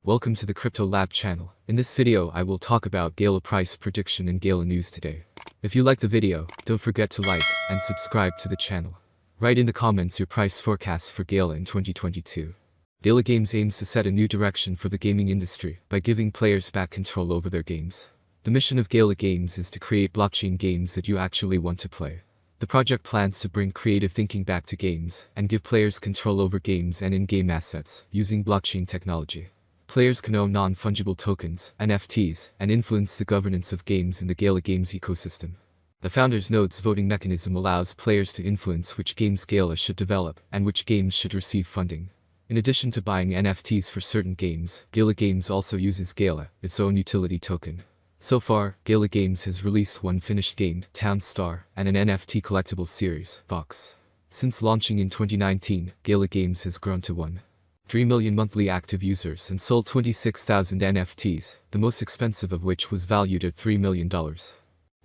Welcome to the Crypto Lab channel. In this video I will talk about Gala price prediction and Gala news today. If you like the video, don't forget to like and subscribe to the channel. Write in the comments your price forecast for Gala in 2022. Gala Games aims to set a new direction for the gaming industry by giving players back control over their games. The mission of Gala Games is to create blockchain games that you actually want to play. The project plans to bring creative thinking back to games and give players control over games and in-game assets using blockchain technology. Players can own non-fungible tokens, NFTs, and influence the governance of games in the Gala Games ecosystem. The Founders Nodes voting mechanism allows players to influence which games Gala should develop and which games should receive funding. In addition to buying NFTs for certain games, Gala Games also uses Gala, its own utility token. So far, Gala Games has released one finished game, Town Star, and an NFT collectible series, Vox. Since launching in 2019, Gala Games has grown to 1.3 million monthly active users and sold 26,000 NFTs, the most expensive of which was valued at $3 million.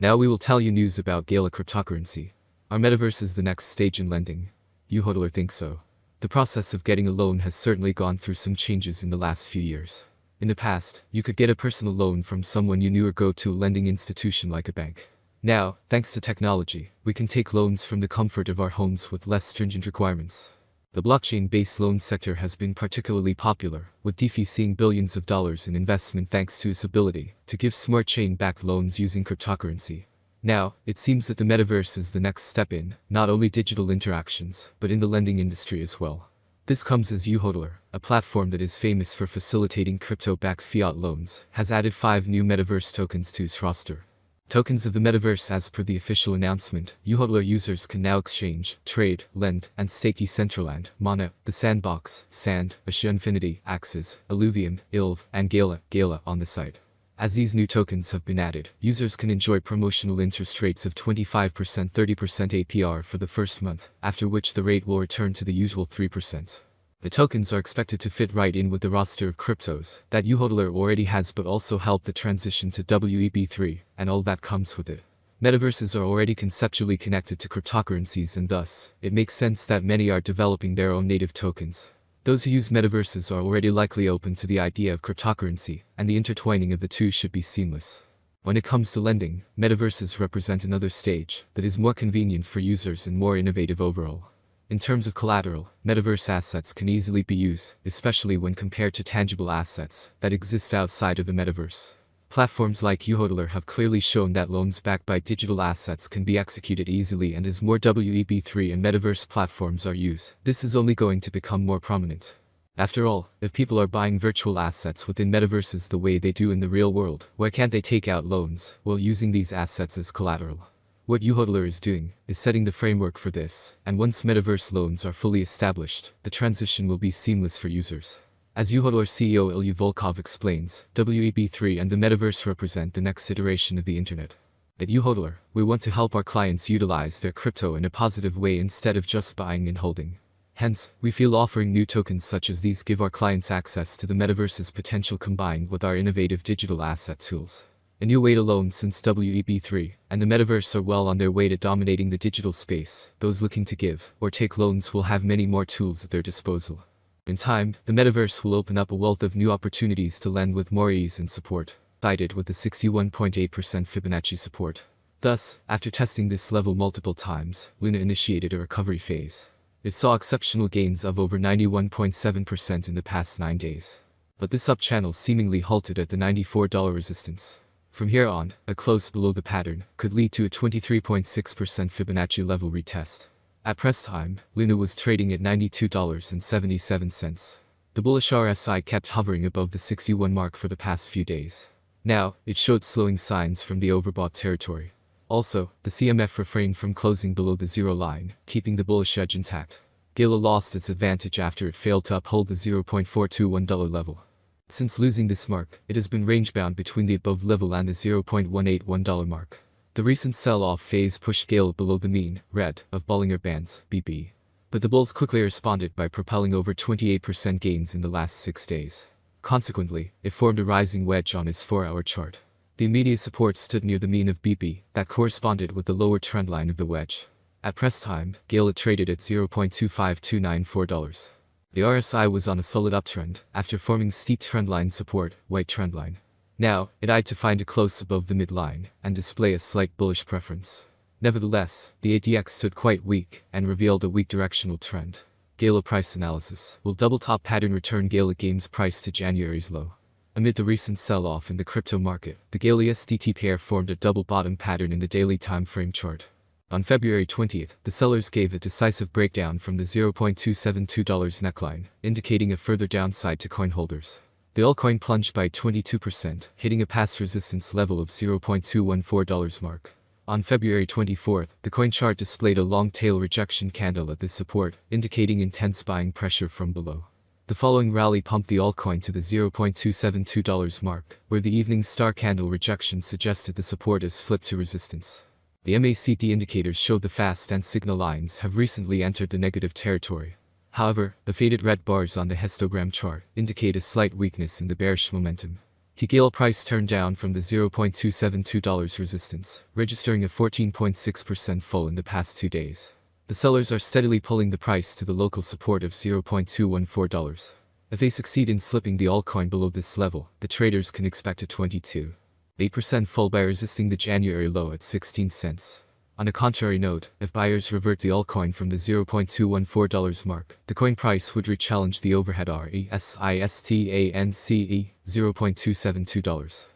Now we will tell you news about Gala cryptocurrency. Our metaverse is the next stage in lending. You hodler think so? The process of getting a loan has certainly gone through some changes in the last few years. In the past, you could get a personal loan from someone you knew or go to a lending institution like a bank. Now, thanks to technology, we can take loans from the comfort of our homes with less stringent requirements. The blockchain-based loan sector has been particularly popular, with DeFi seeing billions of dollars in investment thanks to its ability to give smart chain-backed loans using cryptocurrency. Now, it seems that the metaverse is the next step in, not only digital interactions, but in the lending industry as well. This comes as uHodler, a platform that is famous for facilitating crypto-backed fiat loans, has added 5 new metaverse tokens to its roster. Tokens of the metaverse. As per the official announcement, uHodler users can now exchange, trade, lend, and stake Decentraland, Mana, The Sandbox, Sand, Asha Infinity, Axis, Illuvium, ILV, and Gala on the site. As these new tokens have been added, users can enjoy promotional interest rates of 25%, 30% APR for the first month, after which the rate will return to the usual 3%. The tokens are expected to fit right in with the roster of cryptos that uHodler already has, but also help the transition to WEB3 and all that comes with it. Metaverses are already conceptually connected to cryptocurrencies, and thus, it makes sense that many are developing their own native tokens. Those who use metaverses are already likely open to the idea of cryptocurrency, and the intertwining of the two should be seamless. When it comes to lending, metaverses represent another stage that is more convenient for users and more innovative overall. In terms of collateral, metaverse assets can easily be used, especially when compared to tangible assets that exist outside of the metaverse. Platforms like uHodler have clearly shown that loans backed by digital assets can be executed easily, and as more WEB3 and metaverse platforms are used, this is only going to become more prominent. After all, if people are buying virtual assets within metaverses the way they do in the real world, why can't they take out loans while using these assets as collateral? What uHodler is doing is setting the framework for this, and once metaverse loans are fully established, the transition will be seamless for users. As uHodler CEO Ilya Volkov explains, WEB3 and the metaverse represent the next iteration of the internet. At uHodler, we want to help our clients utilize their crypto in a positive way instead of just buying and holding. Hence, we feel offering new tokens such as these give our clients access to the metaverse's potential combined with our innovative digital asset tools. A new way to loan, since WEB3 and the metaverse are well on their way to dominating the digital space. Those looking to give or take loans will have many more tools at their disposal. In time, the metaverse will open up a wealth of new opportunities to lend with more ease and support, cited with the 61.8% Fibonacci support. Thus, after testing this level multiple times, Luna initiated a recovery phase. It saw exceptional gains of over 91.7% in the past 9 days. But this up channel seemingly halted at the $94 resistance. From here on, a close below the pattern could lead to a 23.6% Fibonacci level retest. At press time, Luna was trading at $92.77. The bullish RSI kept hovering above the 61 mark for the past few days. Now, it showed slowing signs from the overbought territory. Also, the CMF refrained from closing below the zero line, keeping the bullish edge intact. Gala lost its advantage after it failed to uphold the $0.421 level. Since losing this mark, it has been range-bound between the above level and the $0.181 mark. The recent sell-off phase pushed Gala below the mean, red, of Bollinger Bands, BB. But the bulls quickly responded by propelling over 28% gains in the last 6 days. Consequently, it formed a rising wedge on its 4-hour chart. The immediate support stood near the mean of BB, that corresponded with the lower trendline of the wedge. At press time, Gala traded at $0.25294. The RSI was on a solid uptrend after forming steep trendline support, white trendline. Now, it eyed to find a close above the midline and display a slight bullish preference. Nevertheless, the ADX stood quite weak and revealed a weak directional trend. Gala price analysis. Will double top pattern return Gala gains price to January's low? Amid the recent sell-off in the crypto market, the Gala USDT pair formed a double bottom pattern in the daily time frame chart. On February 20th, the sellers gave a decisive breakdown from the $0.272 neckline, indicating a further downside to coin holders. The altcoin plunged by 22%, hitting a past resistance level of $0.214 mark. On February 24th, the coin chart displayed a long tail rejection candle at this support, indicating intense buying pressure from below. The following rally pumped the altcoin to the $0.272 mark, where the evening star candle rejection suggested the support has flipped to resistance. The MACD indicators showed the fast and signal lines have recently entered the negative territory. However, the faded red bars on the histogram chart indicate a slight weakness in the bearish momentum. Gala price turned down from the $0.272 resistance, registering a 14.6% fall in the past 2 days. The sellers are steadily pulling the price to the local support of $0.214. If they succeed in slipping the altcoin below this level, the traders can expect a 22.8% fall by resisting the January low at 16 cents. On a contrary note, if buyers revert the altcoin from the $0.214 mark, the coin price would re-challenge the overhead RSISTANCE $0.272.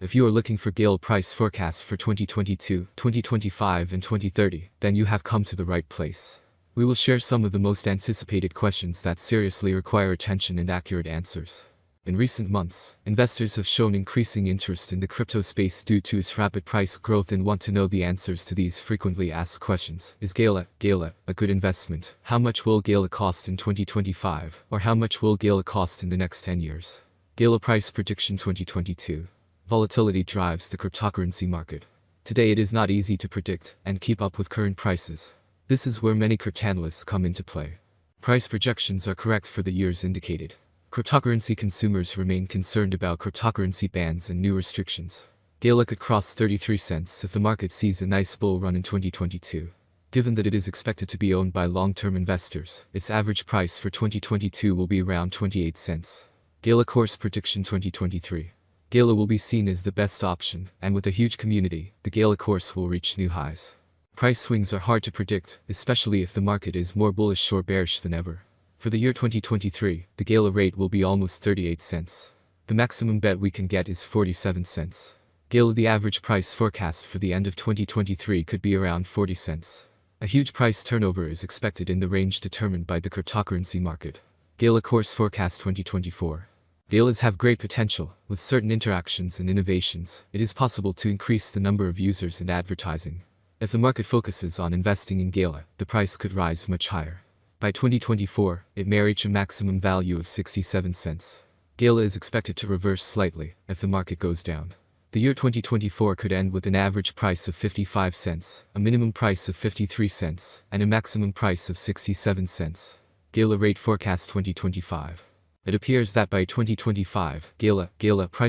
If you are looking for Gala price forecasts for 2022, 2025 and 2030, then you have come to the right place. We will share some of the most anticipated questions that seriously require attention and accurate answers. In recent months, investors have shown increasing interest in the crypto space due to its rapid price growth and want to know the answers to these frequently asked questions. Is Gala a good investment? How much will Gala cost in 2025? Or how much will Gala cost in the next 10 years? Gala price prediction 2022. Volatility drives the cryptocurrency market. Today it is not easy to predict and keep up with current prices. This is where many cryptanalysts come into play. Price projections are correct for the years indicated. Cryptocurrency consumers remain concerned about cryptocurrency bans and new restrictions. Gala could cross 33 cents if the market sees a nice bull run in 2022. Given that it is expected to be owned by long-term investors, its average price for 2022 will be around 28 cents. Gala course prediction 2023. Gala will be seen as the best option, and with a huge community, the Gala course will reach new highs. Price swings are hard to predict, especially if the market is more bullish or bearish than ever. For the year 2023, the Gala rate will be almost 38 cents. The maximum bet we can get is 47 cents. Gala the average price forecast for the end of 2023 could be around 40 cents. A huge price turnover is expected in the range determined by the cryptocurrency market. Gala course forecast 2024. Galas have great potential. With certain interactions and innovations, it is possible to increase the number of users and advertising. If the market focuses on investing in Gala, the price could rise much higher. By 2024, it may reach a maximum value of 67 cents. Gala is expected to reverse slightly if the market goes down. The year 2024 could end with an average price of 55 cents, a minimum price of 53 cents, and a maximum price of 67 cents. Gala rate forecast 2025. It appears that by 2025, Gala price